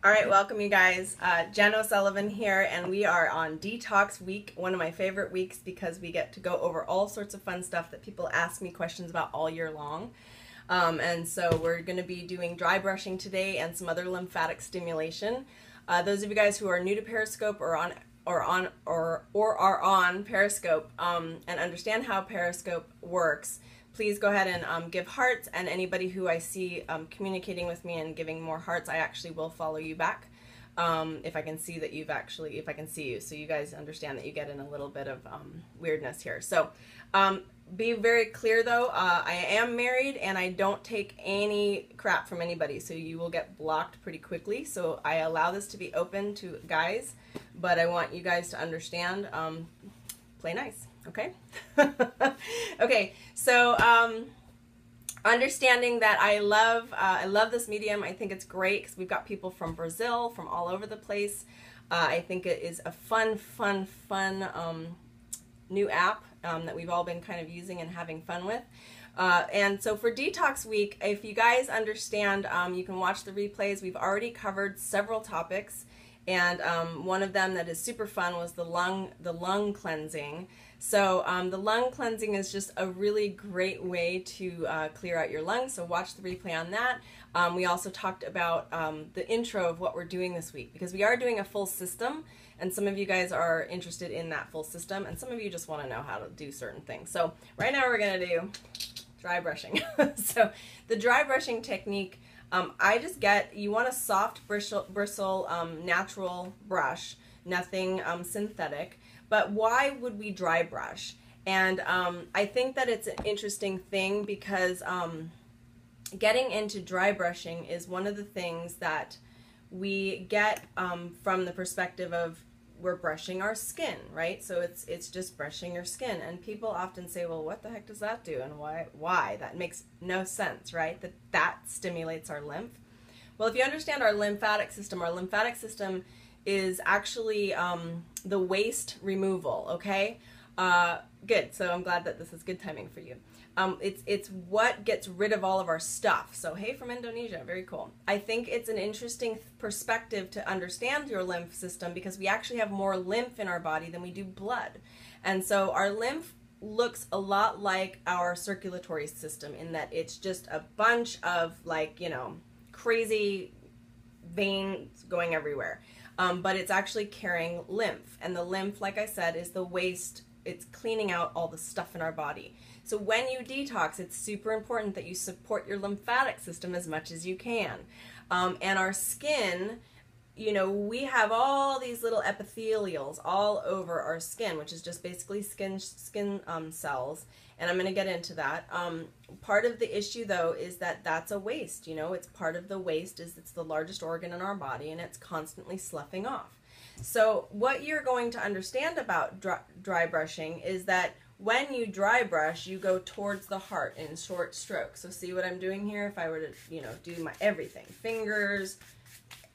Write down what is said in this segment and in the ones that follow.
All right, welcome you guys. Jen O'Sullivan here, and we are on Detox Week, one of my favorite weeks because we get to go over all sorts of fun stuff that people ask me questions about all year long. And so we're going to be doing dry brushing today and some other lymphatic stimulation. Those of you guys who are new to Periscope or are on Periscope and understand how Periscope works, please go ahead and give hearts, and anybody who I see communicating with me and giving more hearts, I actually will follow you back if I can see that you've actually, if I can see you, so you guys understand that you get in a little bit of weirdness here. So be very clear though, I am married and I don't take any crap from anybody, so you will get blocked pretty quickly. So I allow this to be open to guys, but I want you guys to understand, play nice. Okay. Okay. So, understanding that I love this medium. I think it's great because we've got people from Brazil, from all over the place. I think it is a fun new app that we've all been kind of using and having fun with. And so for Detox Week, if you guys understand, you can watch the replays. We've already covered several topics, and one of them that is super fun was the lung cleansing. So the lung cleansing is just a really great way to clear out your lungs, so watch the replay on that. We also talked about the intro of what we're doing this week, because we are doing a full system, and some of you guys are interested in that full system, and some of you just want to know how to do certain things. So right now we're going to do dry brushing. So the dry brushing technique, you want a soft bristle natural brush, nothing synthetic. But why would we dry brush? And I think that it's an interesting thing because getting into dry brushing is one of the things that we get from the perspective of we're brushing our skin, right? So it's just brushing your skin. And people often say, well, what the heck does that do? And why? That makes no sense, right? That stimulates our lymph. Well, if you understand our lymphatic system is actually the waste removal, okay? Good, so I'm glad that this is good timing for you. It's what gets rid of all of our stuff. So hey, from Indonesia, very cool. I think it's an interesting perspective to understand your lymph system because we actually have more lymph in our body than we do blood. And so our lymph looks a lot like our circulatory system in that it's just a bunch of, like, you know, crazy veins going everywhere. But it's actually carrying lymph, and the lymph, like I said, is the waste. It's cleaning out all the stuff in our body. So when you detox, it's super important that you support your lymphatic system as much as you can. And our skin, you know, we have all these little epithelials all over our skin, which is just basically skin cells. And I'm going to get into that. Part of the issue, though, is that that's a waste. You know, it's part of the waste is it's the largest organ in our body, and it's constantly sloughing off. So what you're going to understand about dry brushing is that when you dry brush, you go towards the heart in short strokes. So see what I'm doing here? If I were to, you know, do my everything, fingers,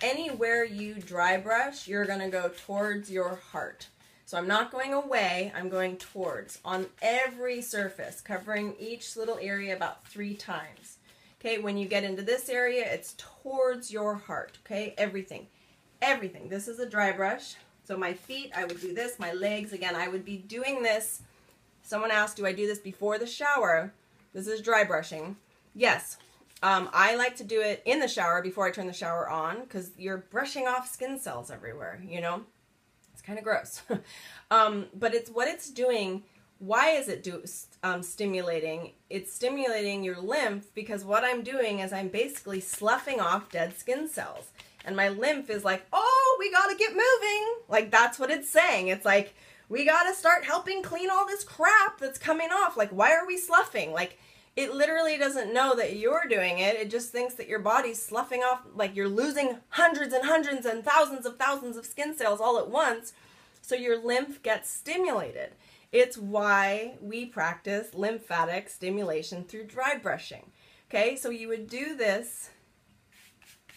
anywhere you dry brush, you're going to go towards your heart. So I'm not going away, I'm going towards, on every surface, covering each little area about 3 times. Okay, when you get into this area, it's towards your heart, okay? Everything. This is a dry brush. So my feet, I would do this. My legs, again, I would be doing this. Someone asked, do I do this before the shower? This is dry brushing. Yes, I like to do it in the shower before I turn the shower on because you're brushing off skin cells everywhere, you know? It's kind of gross. But it's what it's doing. Why is it stimulating? It's stimulating your lymph because what I'm doing is I'm basically sloughing off dead skin cells. And my lymph is like, oh, we got to get moving. Like, that's what it's saying. It's like, we got to start helping clean all this crap that's coming off. Like, why are we sloughing? Like, it literally doesn't know that you're doing it. It just thinks that your body's sloughing off, like you're losing hundreds and thousands of skin cells all at once. So your lymph gets stimulated. It's why we practice lymphatic stimulation through dry brushing. Okay, so you would do this,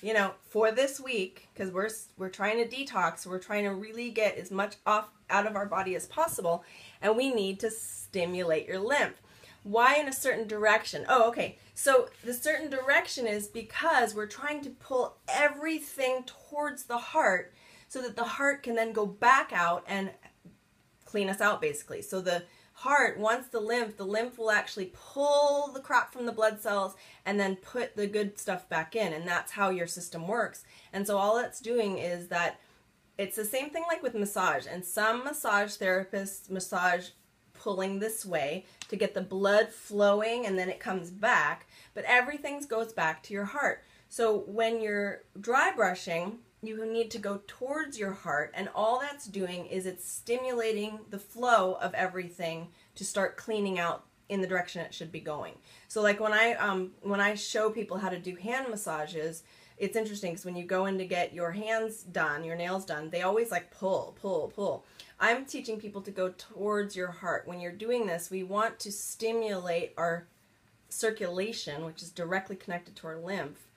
you know, for this week, because we're trying to detox. We're trying to really get as much out of our body as possible, and we need to stimulate your lymph. Why in a certain direction? Oh, okay. So the certain direction is because we're trying to pull everything towards the heart so that the heart can then go back out and clean us out, basically. So the heart wants the lymph will actually pull the crap from the blood cells and then put the good stuff back in, and that's how your system works. And so all that's doing is that it's the same thing like with massage, and some massage therapists massage pulling this way to get the blood flowing and then it comes back, but everything goes back to your heart. So when you're dry brushing, you need to go towards your heart, and all that's doing is it's stimulating the flow of everything to start cleaning out in the direction it should be going. So like when I show people how to do hand massages, it's interesting because when you go in to get your hands done, your nails done, they always like pull, pull, pull. I'm teaching people to go towards your heart. When you're doing this, we want to stimulate our circulation, which is directly connected to our lymph,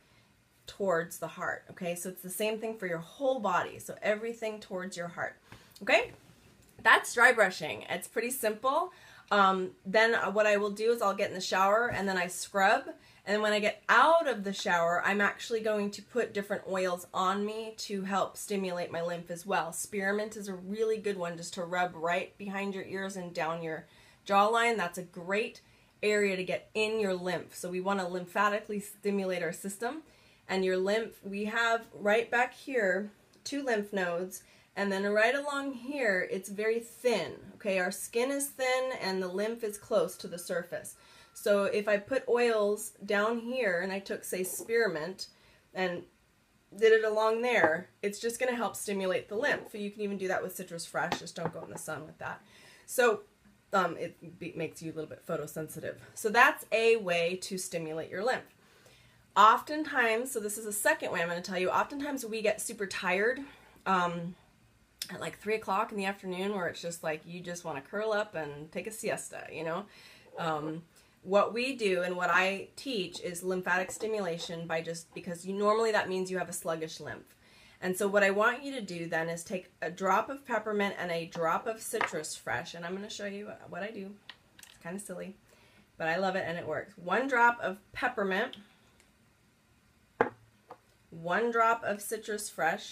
towards the heart. Okay, so it's the same thing for your whole body. So everything towards your heart. Okay, that's dry brushing. It's pretty simple. Then what I will do is I'll get in the shower and then I scrub. And then when I get out of the shower, I'm actually going to put different oils on me to help stimulate my lymph as well. Spearmint is a really good one just to rub right behind your ears and down your jawline. That's a great area to get in your lymph. So we want to lymphatically stimulate our system. And your lymph, we have right back here 2 lymph nodes, and then right along here it's very thin. Okay, our skin is thin and the lymph is close to the surface. So if I put oils down here and I took, say, spearmint and did it along there, it's just going to help stimulate the lymph. So you can even do that with citrus fresh, just don't go in the sun with that. So it makes you a little bit photosensitive. So that's a way to stimulate your lymph. Oftentimes, so this is the second way I'm going to tell you, oftentimes we get super tired at like 3 o'clock in the afternoon where it's just like you just want to curl up and take a siesta, you know. What we do and what I teach is lymphatic stimulation because normally that means you have a sluggish lymph. And so what I want you to do then is take a drop of peppermint and a drop of citrus fresh, and I'm going to show you what I do. It's kind of silly, but I love it and it works. 1 drop of peppermint, 1 drop of citrus fresh,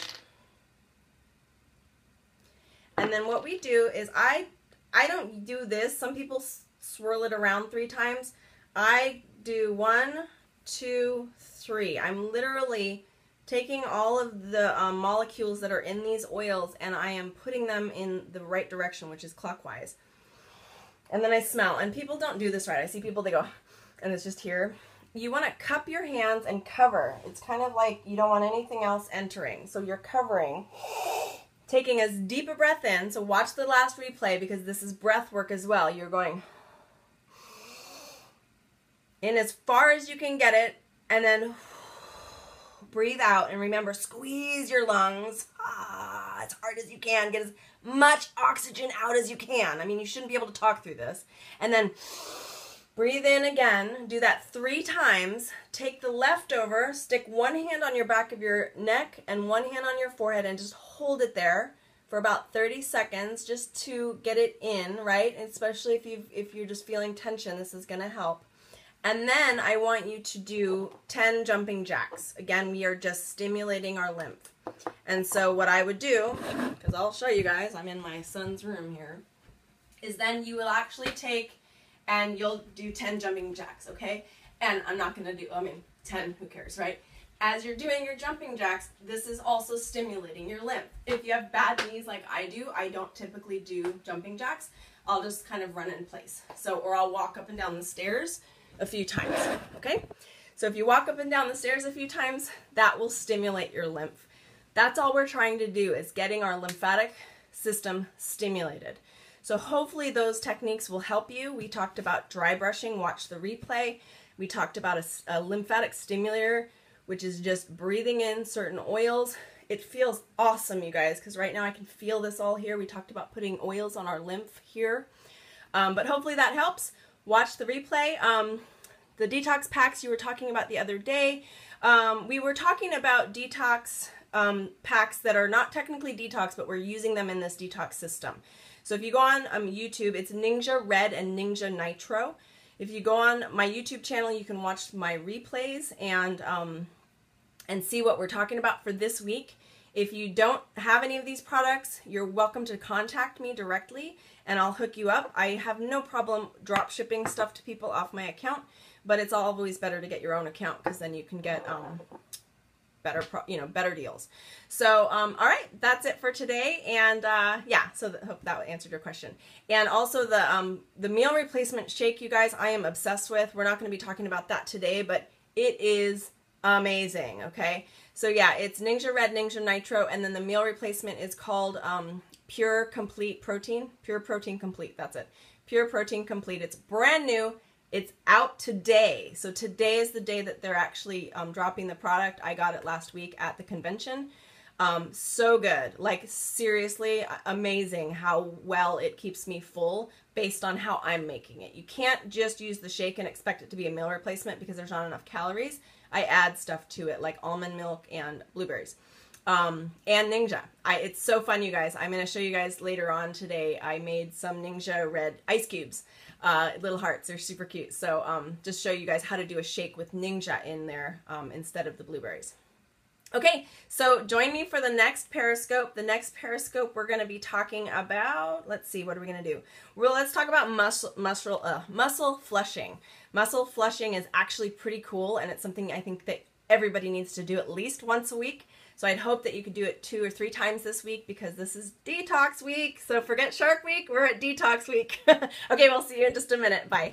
and then what we do is I don't do this. Some people swirl it around 3 times. I do 1, 2, 3. I'm literally taking all of the molecules that are in these oils and I am putting them in the right direction, which is clockwise. And then I smell, and people don't do this right. I see people, they go, and it's just here. You want to cup your hands and cover. It's kind of like you don't want anything else entering. So you're covering, taking as deep a breath in. So watch the last replay because this is breath work as well. You're going in as far as you can get it, and then breathe out. And remember, squeeze your lungs as hard as you can. Get as much oxygen out as you can. I mean, you shouldn't be able to talk through this. And then breathe in again. Do that 3 times. Take the leftover, stick 1 hand on your back of your neck and 1 hand on your forehead and just hold it there for about 30 seconds just to get it in, right? Especially if you're just feeling tension, this is going to help. And then I want you to do 10 jumping jacks. Again, we are just stimulating our lymph. And so what I would do, because I'll show you guys, I'm in my son's room here, is then you will actually take and you'll do 10 jumping jacks, okay? And I'm not going to do, 10, who cares, right? As you're doing your jumping jacks, this is also stimulating your lymph. If you have bad knees like I do, I don't typically do jumping jacks. I'll just kind of run in place. So, or I'll walk up and down the stairs a few times, okay? So if you walk up and down the stairs a few times, that will stimulate your lymph. That's all we're trying to do, is getting our lymphatic system stimulated. So hopefully those techniques will help you. We talked about dry brushing, watch the replay. We talked about a lymphatic stimulator, which is just breathing in certain oils. It feels awesome, you guys, because right now I can feel this all here. We talked about putting oils on our lymph here. But hopefully that helps. Watch the replay. The detox packs you were talking about the other day. We were talking about detox packs that are not technically detox, but we're using them in this detox system. So if you go on YouTube, it's Ninja Red and Ninja Nitro. If you go on my YouTube channel, you can watch my replays and see what we're talking about for this week. If you don't have any of these products, you're welcome to contact me directly and I'll hook you up. I have no problem drop shipping stuff to people off my account, but it's always better to get your own account because then you can get better deals. So, all right, that's it for today. And yeah, so hope that answered your question. And also the meal replacement shake, you guys, I am obsessed with. We're not going to be talking about that today, but it is amazing. Okay. So yeah, it's Ninja Red, Ninja Nitro, and then the meal replacement is called Pure Complete Protein. Pure Protein Complete, that's it. Pure Protein Complete. It's brand new. It's out today. So today is the day that they're actually dropping the product. I got it last week at the convention. So good. Like seriously, amazing how well it keeps me full based on how I'm making it. You can't just use the shake and expect it to be a meal replacement because there's not enough calories. I add stuff to it like almond milk and blueberries. And Ninja. It's so fun, you guys. I'm going to show you guys later on today. I made some Ninja Red ice cubes. Little hearts. They're super cute. So just show you guys how to do a shake with Ninja in there instead of the blueberries. Okay, so join me for the next Periscope. The next Periscope we're going to be talking about, let's see, what are we going to do? Well, let's talk about muscle flushing. Muscle flushing is actually pretty cool, and it's something I think that everybody needs to do at least once a week. So I'd hope that you could do it 2 or 3 times this week because this is Detox Week. So forget Shark Week, we're at Detox Week. Okay, we'll see you in just a minute. Bye.